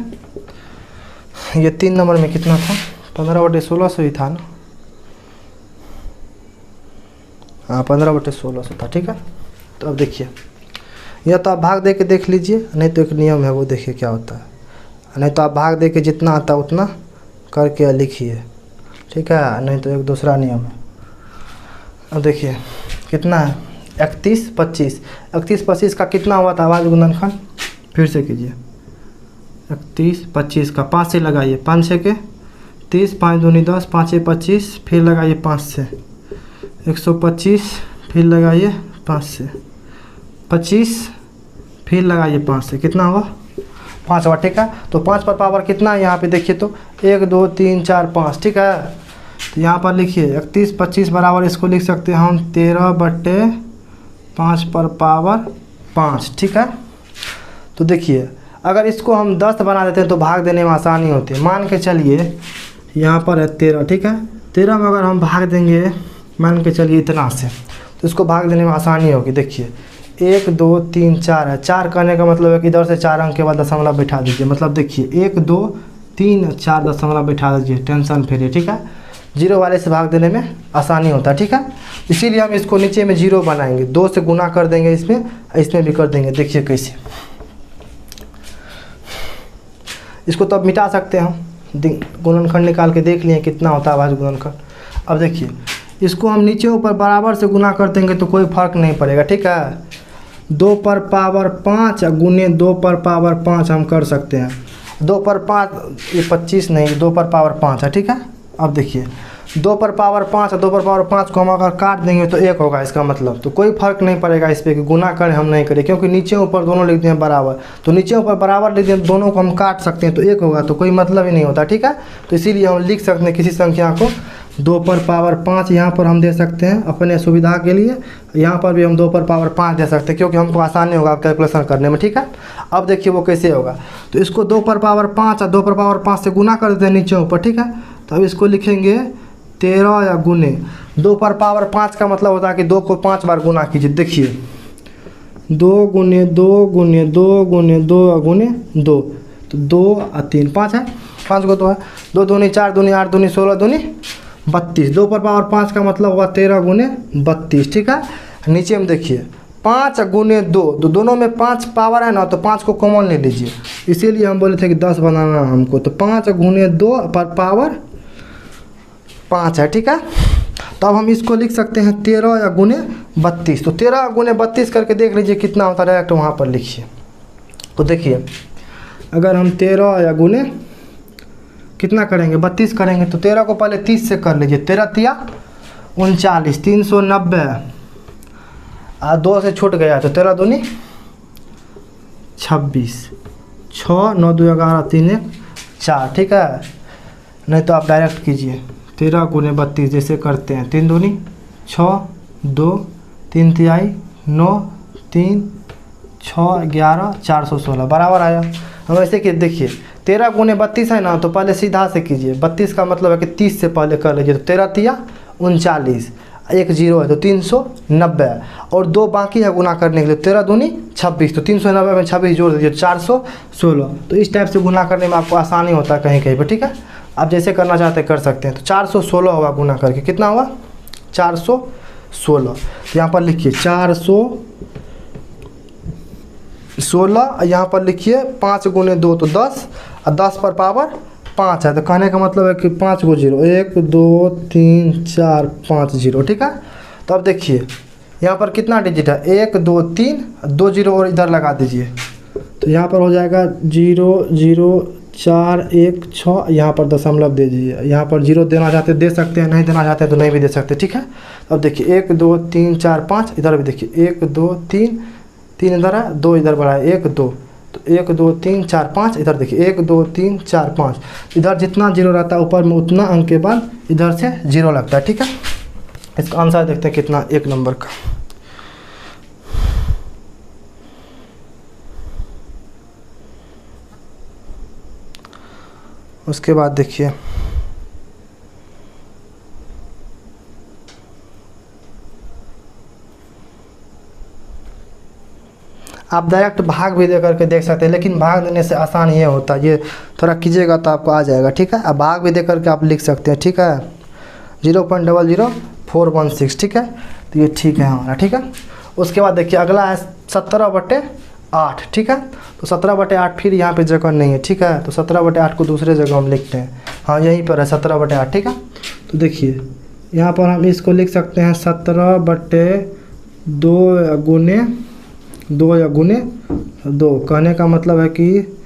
ये 3 नंबर में कितना था 15/1600 ही था ना, हाँ 15/1600 था, ठीक है। तो अब देखिए या तो आप भाग दे के देख लीजिए, नहीं तो एक नियम है वो देखिए क्या होता है, नहीं तो आप भाग दे के जितना आता है उतना करके लिखिए, ठीक है। नहीं तो एक दूसरा नियम है। अब देखिए कितना है 31/25, 31/25 का कितना हुआ था आवाज़ गुणनखंड, फिर से कीजिए 31/25 का 5 से लगाइए, 5 6 के 30, 5 दूनी 10, 5 6 25, फिर लगाइए 5 से 125, फिर लगाइए 5 से 25, फिर लगाइए 5 से, कितना हुआ 5 हुआ, ठीक है। तो 5 पर पावर कितना है यहाँ पे देखिए, तो 1 2 3 4 5, ठीक है। तो यहाँ पर लिखिए 31/25 बराबर इसको लिख सकते हैं हम 13/5 पर पावर 5, ठीक है। तो देखिए अगर इसको हम 10 बना देते हैं तो भाग देने में आसानी होती है। मान के चलिए यहाँ पर है 13, ठीक है। 13 में अगर हम भाग देंगे मान के चलिए इतना से, तो इसको भाग देने में आसानी होगी। देखिए 1 2 3 4 है, 4 करने का मतलब है कि इधर से 4 अंक के बाद दशमलव बैठा दीजिए, मतलब देखिए 1 2 3 4 दशमलव बैठा दीजिए, टेंशन फ्री, ठीक है। 0 वाले से भाग देने में आसानी होता है, ठीक है। इसीलिए हम इसको नीचे में 0 बनाएंगे, 2 से गुना कर देंगे, इसमें भी कर देंगे। देखिए कैसे, इसको तो अब मिटा सकते हैं हम, गुणनखंड निकाल के देख लिए कितना होता है आवाज़ गुणनखंड। अब देखिए इसको हम नीचे ऊपर बराबर से गुना कर देंगे तो कोई फर्क नहीं पड़ेगा, ठीक है। 2 पर पावर 5 गुने 2 पर पावर 5 हम कर सकते हैं। 2 पर 5 ये 25 नहीं, 2 पर पावर 5 है, ठीक है। अब देखिए 2 पर पावर 5 और 2 पर पावर 5 को हम अगर काट देंगे तो 1 होगा इसका मतलब। तो कोई फर्क नहीं पड़ेगा इस पर कि गुना करें हम नहीं करें, क्योंकि नीचे ऊपर दोनों लिख दें बराबर, तो नीचे ऊपर बराबर लिख दें दोनों को हम काट सकते हैं तो 1 होगा, तो कोई मतलब ही नहीं होता। ठीक है, तो इसीलिए हम लिख सकते हैं किसी संख्या को 2 पर पावर 5 यहाँ पर हम दे सकते हैं अपने सुविधा के लिए, यहाँ पर भी हम 2 पर पावर 5 दे सकते हैं क्योंकि हमको आसानी होगा कैलकुलेशन करने में। ठीक है, अब देखिए वो कैसे होगा। तो इसको 2 पर पावर 5 और 2 पर पावर 5 से गुना कर देते हैं नीचे ऊपर। ठीक है, तो अब इसको लिखेंगे 13 या गुने 2 पर पावर 5 का मतलब होता है कि 2 को 5 बार गुना कीजिए। देखिए 2 गुने 2 गुने 2 गुने 2 गुने 2, तो 2 और 3 5 है, 5 को तो है 2 दूनी 4 दूनी 8 दूनी 16 दूनी 32। 2 पर पावर 5 का मतलब हुआ 13 गुने 32। ठीक है, नीचे में देखिए 5 गुने 2, तो दोनों में 5 पावर है ना, तो 5 को कॉमन ले लीजिए, इसीलिए हम बोले थे कि 10 बनाना हमको। तो 5 गुने 2 पर पावर 5 है। ठीक है, तो अब हम इसको लिख सकते हैं 13 या गुने 32। तो 13 गुने 32 करके देख लीजिए कितना होता है, डायरेक्ट वहाँ पर लिखिए। तो देखिए अगर हम 13 या गुने कितना करेंगे 32 करेंगे, तो 13 को पहले 30 से कर लीजिए, 13 तिया 39, 390 और 2 से छूट गया तो 13 दूनी 26, 6 9 2 11 3 1 4। ठीक है, नहीं तो आप डायरेक्ट कीजिए 13 गुने 32 जैसे करते हैं, 3 दूनी 6 2 3 तिहाई 9 3 6 11 416 बराबर आया। हम ऐसे कि देखिए 13 गुने 32 है ना, तो पहले सीधा से कीजिए, 32 का मतलब है कि 30 से पहले कर लीजिए, तो 13 तिया 39, 1 0 है तो 390 और 2 बाकी है गुना करने के लिए, 13 दूनी 26, तो 390 में 26 जोड़ दीजिए 416। तो इस टाइप से गुना करने में आपको आसानी होता है कहीं कहीं पर। ठीक है, आप जैसे करना चाहते हैं कर सकते हैं। तो 416 होगा गुना करके, कितना हुआ 416। तो यहाँ पर लिखिए 416, यहाँ पर लिखिए 5 गुने 2 तो 10 और 10 पर पावर 5 है, तो कहने का मतलब है कि 5 को 0 1 2 3 4 5 0। ठीक है, तो अब देखिए यहाँ पर कितना डिजिट है 1 2 3 2 0 और इधर लगा दीजिए, तो यहाँ पर हो जाएगा 0 0 4 1 6, यहाँ पर दशमलव दे दीजिए। यहाँ पर 0 देना चाहते दे सकते हैं, नहीं देना चाहते तो नहीं भी दे सकते। ठीक है, अब देखिए 1 2 3 4 5, इधर भी देखिए 1 2 3 3 इधर है 2 इधर बढ़ा है 1 2, तो 1 2 3 4 5 इधर देखिए 1 2 3 4 5, इधर जितना 0 रहता है ऊपर में उतना अंक के बाद इधर से 0 लगता है। ठीक है, इसका आंसर देखते हैं कितना 1 नंबर का। उसके बाद देखिए आप डायरेक्ट भाग भी दे करके देख सकते हैं, लेकिन भाग देने से आसान ये होता है, ये थोड़ा कीजिएगा तो आपको आ जाएगा। ठीक है, अब भाग भी दे करके आप लिख सकते हैं। ठीक है, 0.00416। ठीक है, तो ये ठीक है हमारा। ठीक है, उसके बाद देखिए अगला है 17/8। ठीक है, तो 17/8 फिर यहाँ पे जगह नहीं है। ठीक है, तो 17/8 को दूसरे जगह हम लिखते हैं, हाँ यहीं पर है 17/8। ठीक है, तो देखिए यहाँ पर हम इसको लिख सकते हैं 17/2 गुने 2 या गुने 2, कहने का मतलब है कि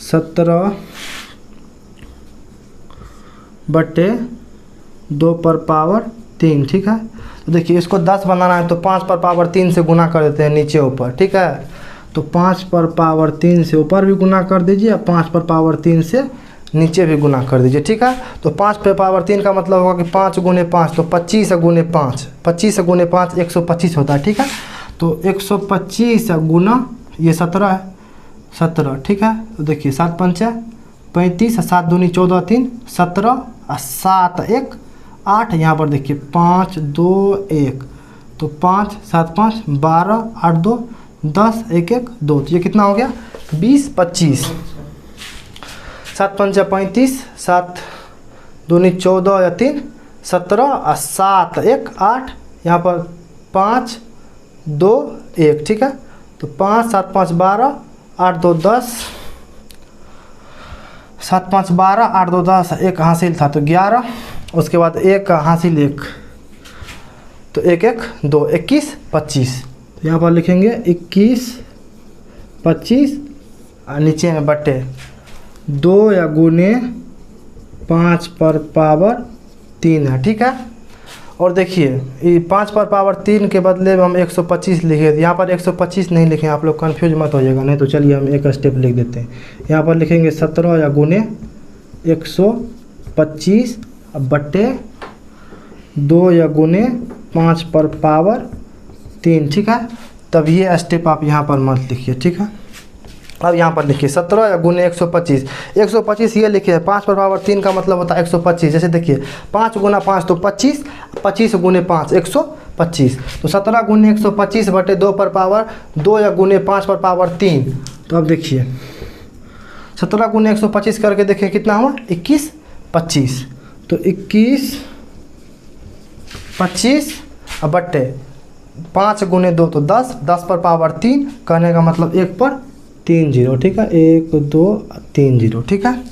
17/2 पर पावर 3। ठीक है, तो देखिए इसको 10 बनाना है तो 5 पर पावर 3 से गुना कर देते हैं नीचे ऊपर। ठीक है, तो 5 पर पावर 3 से ऊपर भी गुना कर दीजिए और 5 पर पावर 3 से नीचे भी गुना कर दीजिए। ठीक है, तो 5 पर पावर 3 का मतलब होगा कि 5 गुने 5, तो 25 गुने 5, 25 गुने 5 125 होता है। ठीक है, तो 125 गुना ये 17 है 17। ठीक है, तो देखिए 7 5 35, 7 दूनी 14 3 17 और 7 1 8, यहाँ पर देखिए 5 2 1, तो 5 7 5 12 8 2 10 1 1 2, तो ये कितना हो गया 20 25। 7 5 35, 7 दूनी 14 या 3 17 और 7 1 8, यहाँ पर 5 2 1। ठीक है, तो 5 7 5 12 8 2 10, 7 5 12 8 2 10, एक हासिल था तो 11, उसके बाद एक हासिल 1, तो 1 1 2 21 25, तो यहाँ पर लिखेंगे 21 25 और नीचे में बटे 2 या गुने 5 पर पावर 3 है, ठीक है। और देखिए ये 5 पर पावर 3 के बदले में हम 125 लिखे थे, यहाँ पर 125 नहीं लिखे, आप लोग कन्फ्यूज मत हो जाएगा। नहीं तो चलिए हम एक स्टेप लिख देते हैं। यहाँ पर लिखेंगे 17 या गुने 125 बट्टे 2 या गुने 5 पर पावर 3, ठीक है। तब ये स्टेप आप यहाँ पर मत लिखिए, ठीक है। अब यहाँ पर लिखिए 17 या गुने 125, 125 ये लिखिए, 5 पर पावर 3 का मतलब होता है 125। जैसे देखिए 5 गुना 5 तो 25, 25 गुने 5 125, तो 17 गुने 125 बटे 2 पर पावर 2 या गुने 5 पर पावर 3। तो अब देखिए 17 गुने 125 करके देखिए कितना हुआ, 21 25, तो 21 25 बटे 5 गुने 2 तो 10, 10 पर पावर 3, कहने का मतलब 1 पर 3 0, ठीक है। 1 2 3 0, ठीक है।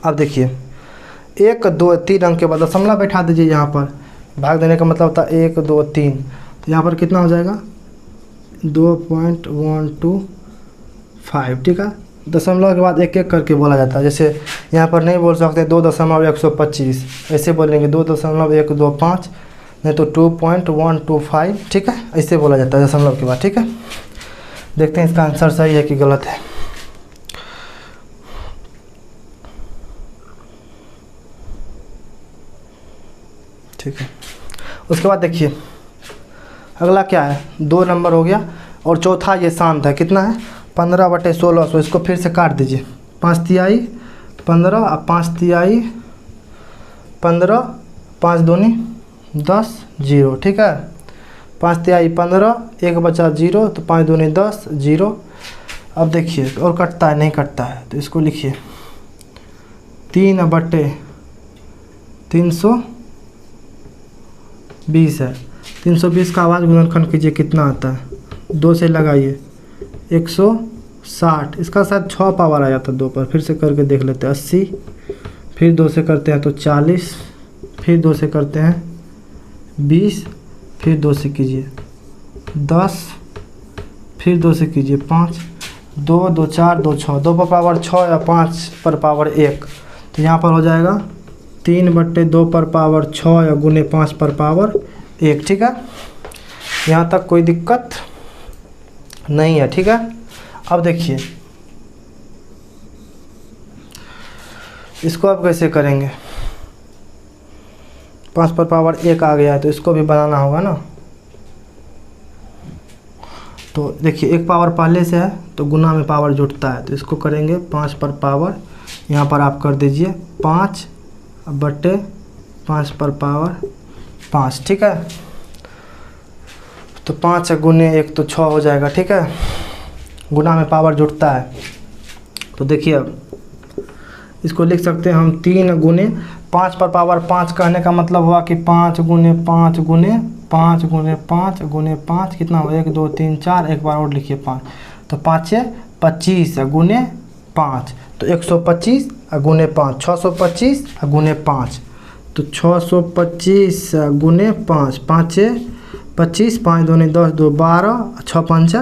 अब देखिए 1 2 3 अंक के बाद दशमलव बैठा दीजिए यहाँ पर, भाग देने का मतलब होता है 1 2 3, तो यहाँ पर कितना हो जाएगा 2.125, ठीक है। दशमलव के बाद एक एक करके बोला जाता है, जैसे यहाँ पर नहीं बोल सकते 2.125, ऐसे बोलेंगे 2.125, नहीं तो 2.125, ठीक है, ऐसे बोला जाता है दशमलव के बाद, ठीक है। देखते हैं इसका आंसर सही है कि गलत है। ठीक है, उसके बाद देखिए अगला क्या है, 2 नंबर हो गया और चौथा ये शांत है, कितना है 15 बटे 1600। इसको फिर से काट दीजिए, 5 तिहाई 15 और 5 तिहाई 15, 5 दूनी 10 0, ठीक है। 5 तिहाई 15, 1 बचा 0, तो 5 दूनी 10 0। अब देखिए और कटता है, नहीं कटता है, तो इसको लिखिए 3 बटे 320 है। 320 का आवाज़ गुणनखंड कीजिए, कितना आता है, 2 से लगाइए 160, इसका शायद 6 पावर आ जाता है 2 पर, फिर से करके देख लेते हैं 80, फिर 2 से करते हैं तो 40, फिर 2 से करते हैं 20, फिर 2 से कीजिए 10, फिर 2 से कीजिए 5, 2 2 4 2 6, 2 पर पावर 6 या 5 पर पावर 1, तो यहाँ पर हो जाएगा 3 बट्टे 2 पर पावर 6 या गुने 5 पर पावर 1, ठीक है। यहाँ तक कोई दिक्कत नहीं है, ठीक है। अब देखिए इसको अब कैसे करेंगे, 5 पर पावर 1 आ गया है, तो इसको भी बनाना होगा ना। तो देखिए एक पावर पहले से है तो गुना में पावर जुटता है, तो इसको करेंगे 5 पर पावर, यहाँ पर आप कर दीजिए 5 बटे 5 पर पावर 5, ठीक है। तो 5 गुने 1 तो 6 हो जाएगा, ठीक है। गुना में पावर जुटता है, तो देखिए अब इसको लिख सकते हैं हम 3 गुने 5 पर पावर 5, कहने का मतलब हुआ कि 5 गुने 5 गुने 5 गुने 5 गुने 5, कितना हुआ 1 2 3 4, एक बार और लिखिए 5, तो 5 25 गुने 5, तो 125 गुने 5, 625 गुने 5, तो 625 गुने 5, 5 25, 5 दूनी 10, 2 12, 6 5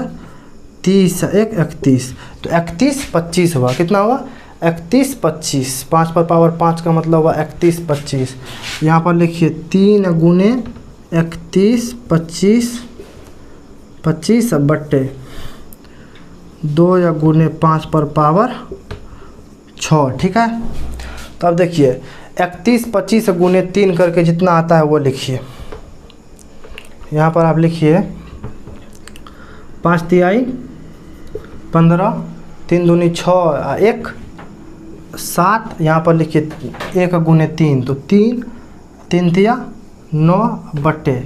30, 1 31, तो 31 25 हुआ, कितना हुआ 31 25, 5 पर पावर 5 का मतलब हुआ 31 25। यहाँ पर लिखिए 3 गुने 31 25 25 बट्टे 2 या गुने 5 पर पावर 6, ठीक है। तो अब देखिए 31 25 गुने 3 करके जितना आता है वो लिखिए। यहाँ पर आप लिखिए 5 तिहाई 15, 3 दूनी 6, 1 7, यहाँ पर लिखिए 1 गुने 3, तो 3 3 तिया 9 बट्टे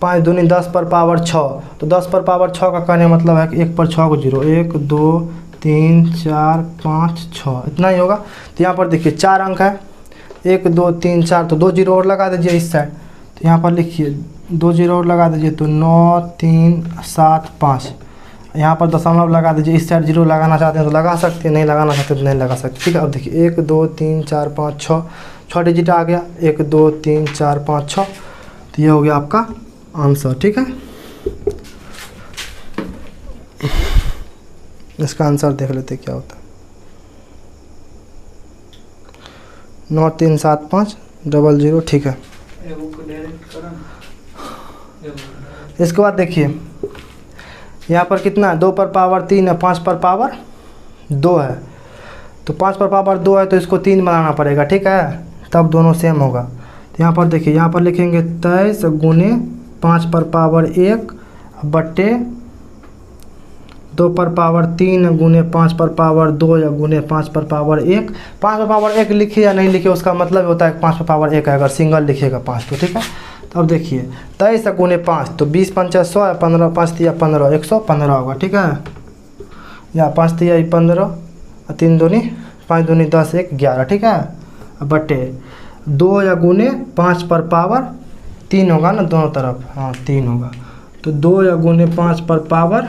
5 दूनी 10 पर पावर 6, तो 10 पर पावर 6 का कहने मतलब है कि 1 पर 6 को 0, 1 2 3 4 5 6, इतना ही होगा। तो यहाँ पर देखिए 4 अंक है, 1 2 3 4, तो 2 0 और लगा दीजिए इस साइड, तो यहाँ पर लिखिए 2 0 और लगा दीजिए, तो 9 3 7 5, यहाँ पर दशमलव लगा दीजिए, इस साइड 0 लगाना चाहते हैं तो लगा सकते हैं, नहीं लगाना चाहते तो नहीं लगा सकते, ठीक है। अब देखिए 1 2 3 4 5 6, 6 डिजिट आ गया, 1 2 3 4 5 6, तो ये हो गया आपका आंसर, ठीक है। इसका आंसर देख लेते क्या होता है, 9 3 7 5, 00, ठीक है। इसके बाद देखिए यहाँ पर कितना है, 2 पर पावर 3 है, 5 पर पावर 2 है, तो 5 पर पावर 2 है तो इसको 3 बनाना पड़ेगा, ठीक है, तब दोनों सेम होगा। तो यहाँ पर देखिए, यहाँ पर लिखेंगे 23 गुने 5 पर पावर 1 बट्टे 2 पर पावर 3 गुने 5 पर पावर 2 या गुने 5 पर पावर 1। 5 पर पावर 1 लिखिए या नहीं लिखिए उसका मतलब होता है 5 पर पावर 1 है, अगर सिंगल लिखिएगा 5 तो, ठीक है। तो अब देखिए 23 गुने 5 तो 20 पंचा 100 है, 15 5 तिया 15, 115 होगा, ठीक है, या 5 तिया 15, 3 दूनी 5 दूनी 10, 1 11, ठीक है, बटे 2 या गुने 5 पर पावर 3 होगा ना दोनों तरफ, हाँ 3 होगा, तो 2 या गुने 5 पर पावर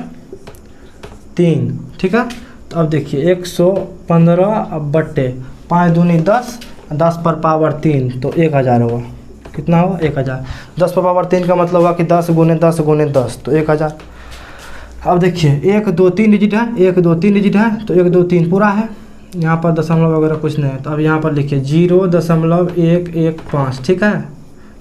3, ठीक है। तो अब देखिए 115 बट्टे 5 दूनी 10, 10 पर पावर 3 तो 1000 होगा, कितना होगा 1000। 10 पर पावर 3 का मतलब हुआ कि 10 गुने 10 गुने 10 तो 1000। अब देखिए 1 2 3 डिजिट है, 1 2 3 डिजिट है, तो 1 2 3 पूरा है, यहाँ पर दशमलव वगैरह कुछ नहीं है, तो अब यहाँ पर लिखिए 0.115, ठीक है,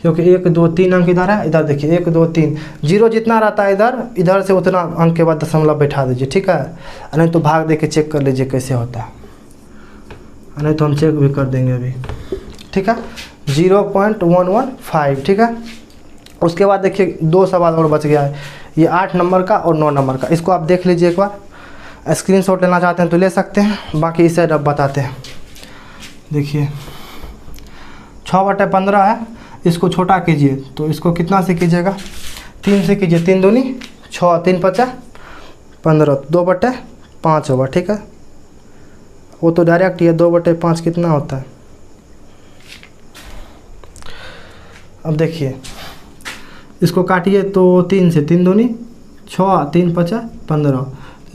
क्योंकि 1 2 3 अंक इधर है, इधर देखिए 1 2 3, 0 जितना रहता है इधर से उतना अंक के बाद दशमलव बैठा दीजिए, ठीक है, नहीं तो भाग दे के चेक कर लीजिए कैसे होता है, नहीं तो हम चेक भी कर देंगे अभी, ठीक है, 0.115, ठीक है। उसके बाद देखिए 2 सवाल और बच गया है, ये 8 नंबर का और 9 नंबर का, इसको आप देख लीजिए एक बार, स्क्रीनशॉट लेना चाहते हैं तो ले सकते हैं, बाकी इस साइड अब बताते हैं। देखिए 6/15 है, इसको छोटा कीजिए तो इसको कितना से कीजिएगा, 3 से कीजिए, 3 दूनी 6, 3 5 15, 2/5 होगा, ठीक है, वो तो डायरेक्ट ये 2/5 कितना होता है। अब देखिए इसको काटिए तो 3 से, 3 दूनी 6, 3 5 15,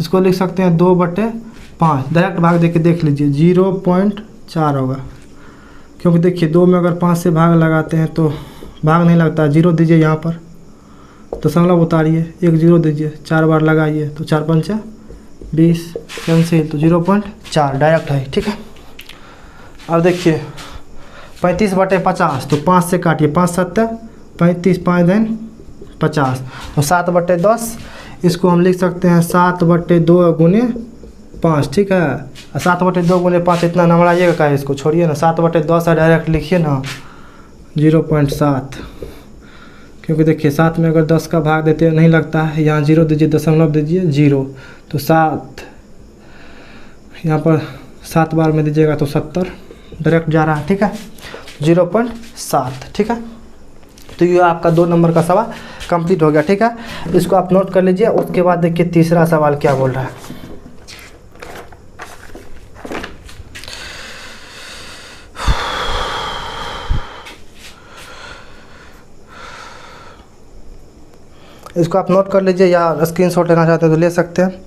इसको लिख सकते हैं 2/5, डायरेक्ट भाग देके देख लीजिए 0.4 होगा, क्योंकि देखिए 2 में अगर 5 से भाग लगाते हैं तो भाग नहीं लगता, 0 दीजिए यहाँ पर, दशमलव उतारिए, 1 0 दीजिए, 4 बार लगाइए तो 4 5 20, कैंसिल, तो 0.4 डायरेक्ट है, ठीक है। अब देखिए 35/50, तो 5 से काटिए, 5 7 35, 5 दिन 50, तो 7/10, इसको हम लिख सकते हैं 7/2 गुने 5, ठीक है, 7/2 गुने 5 इतना नंबर आइएगा, का इसको छोड़िए ना, 7/10 है, डायरेक्ट लिखिए ना 0.7, क्योंकि देखिए 7 में अगर 10 का भाग देते नहीं लगता है, यहाँ 0 दीजिए, दशमलव दीजिए 0, तो 7 यहाँ पर 7 बार में दीजिएगा तो 70 डायरेक्ट जा रहा है, ठीक है, 0.7, ठीक है। तो ये आपका 2 नंबर का सवाल कंप्लीट हो गया, ठीक है, इसको आप नोट कर लीजिए। उसके बाद देखिए तीसरा सवाल क्या बोल रहा है। इसको आप नोट कर लीजिए या स्क्रीनशॉट लेना चाहते हैं तो ले सकते हैं।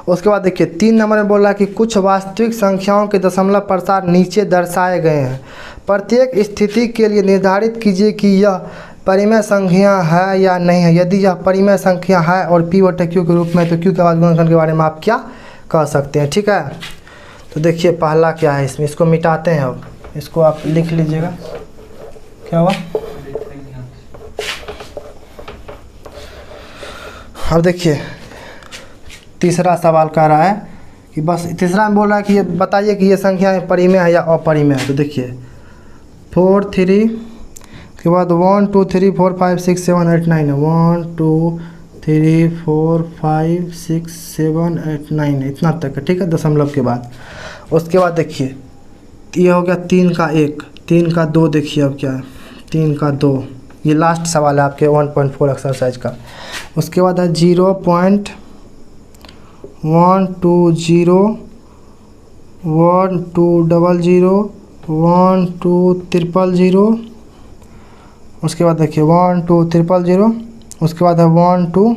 उसके बाद देखिए 3 नंबर में बोल रहा है कि कुछ वास्तविक संख्याओं के दशमलव प्रसार नीचे दर्शाए गए हैं, प्रत्येक स्थिति के लिए निर्धारित कीजिए कि यह परिमेय संख्या है या नहीं है। यदि यह परिमेय संख्या है और P/Q के रूप में, तो Q के बाद गुणनखंड के बारे में आप क्या कह सकते हैं, ठीक है। तो देखिए पहला क्या है इसमें, इसको मिटाते हैं, अब इसको आप लिख लीजिएगा, क्या हुआ। अब देखिए तीसरा सवाल कह रहा है कि बस तीसरा में बोल रहा है कि ये बताइए कि ये संख्या परिमेय है या अपरिमेय है। तो देखिए 4 3 के बाद 1 2 3 4 5 6 7 8 9 है, 1 2 3 4 5 6 7 8 9 है, इतना तक है, ठीक है, दशमलव के बाद। उसके बाद देखिए ये हो गया 3 का 1, 3 का 2, देखिए अब क्या है 3 का 2, ये लास्ट सवाल है आपके 1.4 एक्सरसाइज का। उसके बाद है 0.120 1 2 0 1 2 000, उसके बाद देखिए 1 2 000, उसके बाद है 1 2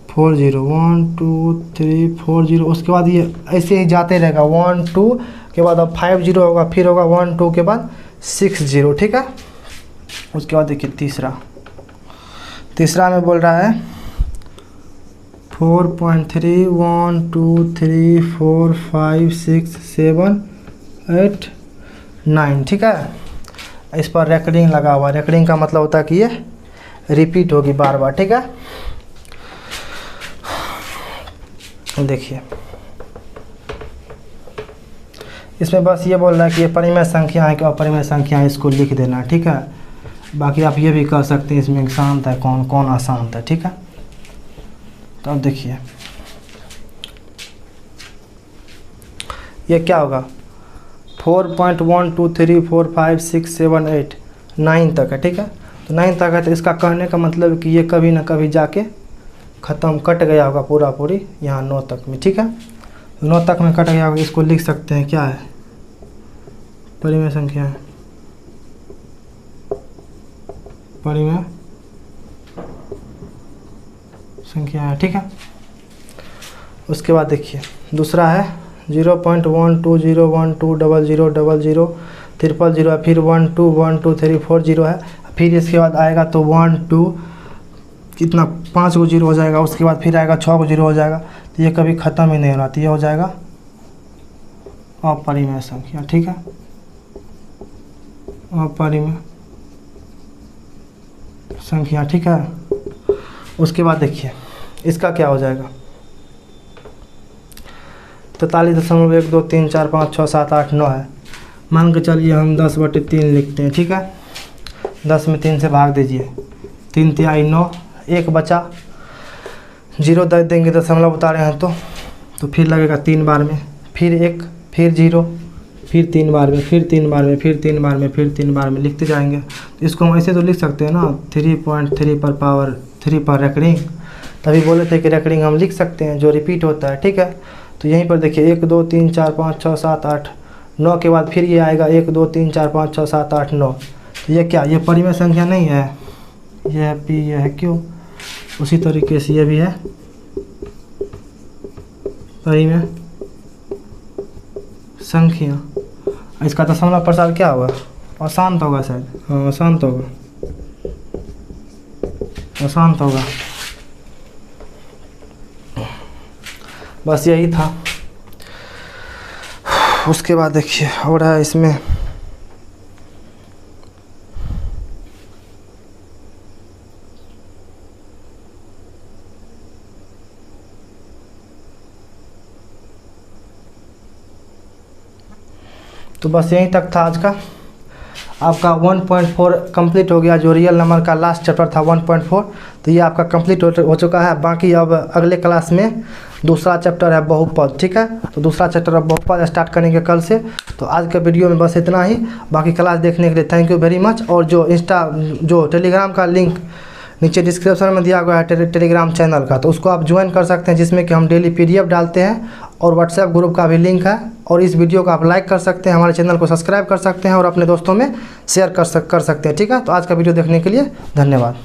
40 1 2 3 4 0, उसके बाद ये ऐसे ही जाते रहेगा, 1 2 के बाद अब 5 0 होगा, फिर होगा 1 2 के बाद 6 0, ठीक है। उसके बाद देखिए तीसरा में बोल रहा है 4.3 1 2 3 4 5 6 7 8 9, ठीक है। इस पर रेकरिंग लगा हुआ है। रेकरिंग का मतलब होता है कि ये रिपीट होगी बार बार, ठीक है। देखिए इसमें बस ये बोल रहा है कि ये परिमेय संख्या है कि अपरिमेय संख्या है, इसको लिख देना, ठीक है। बाकी आप ये भी कर सकते हैं इसमें शांत है कौन कौन अशांत है, ठीक है। तो अब देखिए ये क्या होगा, 4.1 2 3 4 5 6 7 8 9 तक है, ठीक है। तो 9 तक है, तो इसका कहने का मतलब कि ये कभी ना कभी जाके ख़त्म कट गया होगा पूरा पूरी यहाँ 9 तक में, ठीक है। 9 तक में कट गया होगा, इसको लिख सकते हैं क्या है, परिमेय संख्या है, परिमेय संख्या है, ठीक है। उसके बाद देखिए दूसरा है 0.1201200000 000 है, फिर 1 2 1 2 3 4 0 है, फिर इसके बाद आएगा तो 1 2 कितना 5 को 0 हो जाएगा, उसके बाद फिर आएगा 6 को 0 हो जाएगा। तो ये कभी ख़त्म ही नहीं होना, तो ये हो जाएगा अपरिमेय संख्या, ठीक है, अपरिमेय संख्या, ठीक है। उसके बाद देखिए इसका क्या हो जाएगा, 43.1 2 3 4 5 6 7 8 9 है। मान के चलिए हम 10/3 लिखते हैं, ठीक है। 10 में 3 से भाग दीजिए, 3 तिहाई 9, 1 बचा, 0 दे देंगे दशमलव उतारे हैं तो फिर लगेगा 3 बार में, फिर 1, फिर 0, फिर 3 बार में, फिर 3 बार में, फिर 3 बार में, फिर 3 बार में लिखते जाएंगे। इसको हम ऐसे तो लिख सकते हैं ना 3.3 पर पावर 3 पर रेकरिंग, तभी बोले थे कि रेकरिंग हम लिख सकते हैं जो रिपीट होता है, ठीक है। तो यहीं पर देखिए 1 2 3 4 5 6 7 8 9 के बाद फिर ये आएगा 1 2 3 4 5 6 7 8 9। तो ये क्या, ये परिमेय संख्या नहीं है, ये है P, ये है Q। उसी तरीके से ये भी है परिमेय संख्या। इसका दशमलव प्रसार क्या होगा, अशांत होगा शायद, हाँ अशांत होगा, अशांत होगा। बस यही था। उसके बाद देखिए और है इसमें तो बस यहीं तक था आज का। आपका 1.4 कंप्लीट हो गया, जो रियल नंबर का लास्ट चैप्टर था 1.4, तो ये आपका कंप्लीट हो चुका है। बाकी अब अगले क्लास में दूसरा चैप्टर है बहुपद, ठीक है। तो दूसरा चैप्टर अब बहुपद स्टार्ट करेंगे कल से। तो आज के वीडियो में बस इतना ही। बाकी क्लास देखने के लिए थैंक यू वेरी मच। और जो टेलीग्राम का लिंक नीचे डिस्क्रिप्शन में दिया गया है टेलीग्राम चैनल का, तो उसको आप ज्वाइन कर सकते हैं, जिसमें कि हम डेली PDF डालते हैं, और व्हाट्सएप ग्रुप का भी लिंक है। और इस वीडियो को आप लाइक कर सकते हैं, हमारे चैनल को सब्सक्राइब कर सकते हैं और अपने दोस्तों में शेयर कर सकते हैं, ठीक है। तो आज का वीडियो देखने के लिए धन्यवाद।